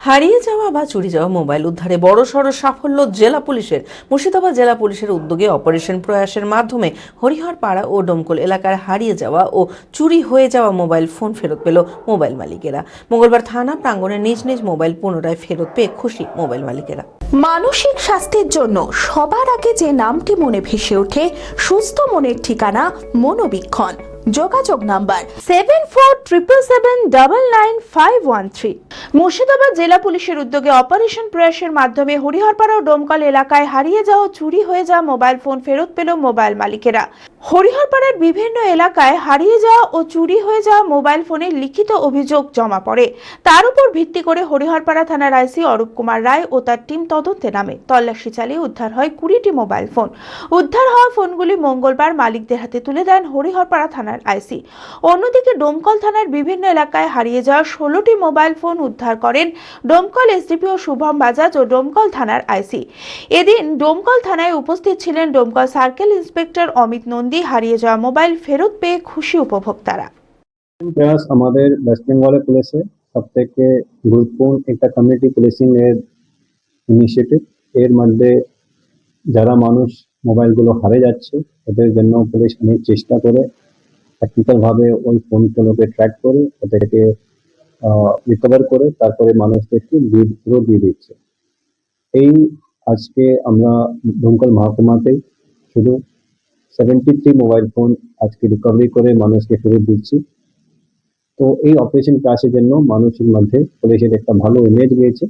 হারিয়ে যাওয়া বা চুরি যাওয়া মোবাইল উদ্ধারে বড়সড় সাফল্য জেলা পুলিশের। মুর্শিদাবাদ জেলা পুলিশের উদ্যোগে অপারেশন প্রয়াসের মাধ্যমে হরিহরপাড়া ও ডোমকল এলাকার হারিয়ে যাওয়া ও চুরি হয়ে যাওয়া মোবাইল ফোন ফেরত পেল মোবাইল মালিকেরা। মঙ্গলবার থানা প্রাঙ্গণে নিজ নিজ মোবাইল পুনরায় ফেরত পেয়ে খুশি মোবাইল মালিকেরা। মানসিক স্বাস্থ্যের জন্য সবার আগে যে নামটি মনে ভেসে ওঠে, সুস্থ মনের ঠিকানা মনোবীক্ষণ। যোগাযোগ নাম্বার 7477799513। মুর্শিদাবাদ জেলা পুলিশের উদ্যোগে অপারেশন প্রয়াসের মাধ্যমে হরিহরপাড়া ও ডোমকল এলাকায় হারিয়ে যাওয়া চুরি হয়ে যাওয়া মোবাইল ফোন ফেরত পেল মোবাইল মালিকেরা। হরিহরপাড়ার বিভিন্ন এলাকায় হারিয়ে যাওয়া ও চুরি হয়ে যাওয়া মোবাইল ফোনের লিখিত অভিযোগ জমা পড়ে। তার উপর ভিত্তি করে হরিহরপাড়া থানার আইসি অরূপ কুমার রায় ও তার টিম তদন্তে নামে। তল্লাশি চালিয়ে উদ্ধার হয় 20টি মোবাইল ফোন। উদ্ধার হওয়া ফোনগুলি মঙ্গলবার মালিকদের হাতে তুলে দেন হরিহরপাড়া থানার আইসি। অন্যদিকে ডোমকল থানার বিভিন্ন এলাকায় হারিয়ে যাওয়া 16টি মোবাইল ফোন উদ্ধার করেন ডোমকল এসডিপিও শুভম বাজাজ ও ডোমকল থানার আইসি। এদিন ডোমকল থানায় উপস্থিত ছিলেন ডোমকল সার্কেল ইন্সপেক্টর অমিত নন্দী। হারিয়ে যাওয়া মোবাইল ফেরত পেয়ে খুশি উপভোক্তারা। প্রয়াস আমাদের ওয়েস্ট বেঙ্গল পুলিশে সবথেকে গুরুত্বপূর্ণ একটা কমিউনিটি পুলিশিং এর ইনিশিয়েটিভ। এর মধ্যে যারা মানুষ মোবাইলগুলো হারিয়ে যাচ্ছে ওদের জন্য পুলিশ অনেক চেষ্টা করে টেকনিক্যাল ভাবে ওই ফোনগুলোকে ট্র্যাক করে ওদেরকে রিকভার করে তারপরে মানুষদেরকে ফেরত দিয়ে দিচ্ছে। এই আজকে আমরা ডোমকল মহকুমাতে শুধু 73 মোবাইল ফোন আজকে রিকভারি করে মানুষকে ফেরত দিচ্ছি। তো এই অপারেশন প্রয়াসের জন্য মানুষের মধ্যে পুলিশের একটা ভালো ইমেজ গিয়েছে।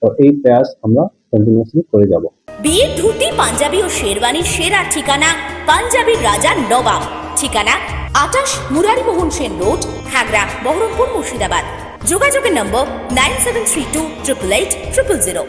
তো এই প্রয়াস আমরা কন্টিনিউয়াসলি করে যাব। বিয়ের ধুতি, পাঞ্জাবি ও শেরওয়ানির সেরা ঠিকানা পাঞ্জাবির রাজা নবাব। ঠিকানা 28 মুরারিমোহন সেন রোড, হাগড়া, বহরমপুর, মুর্শিদাবাদ। যোগাযোগের নম্বর 9732 888 000।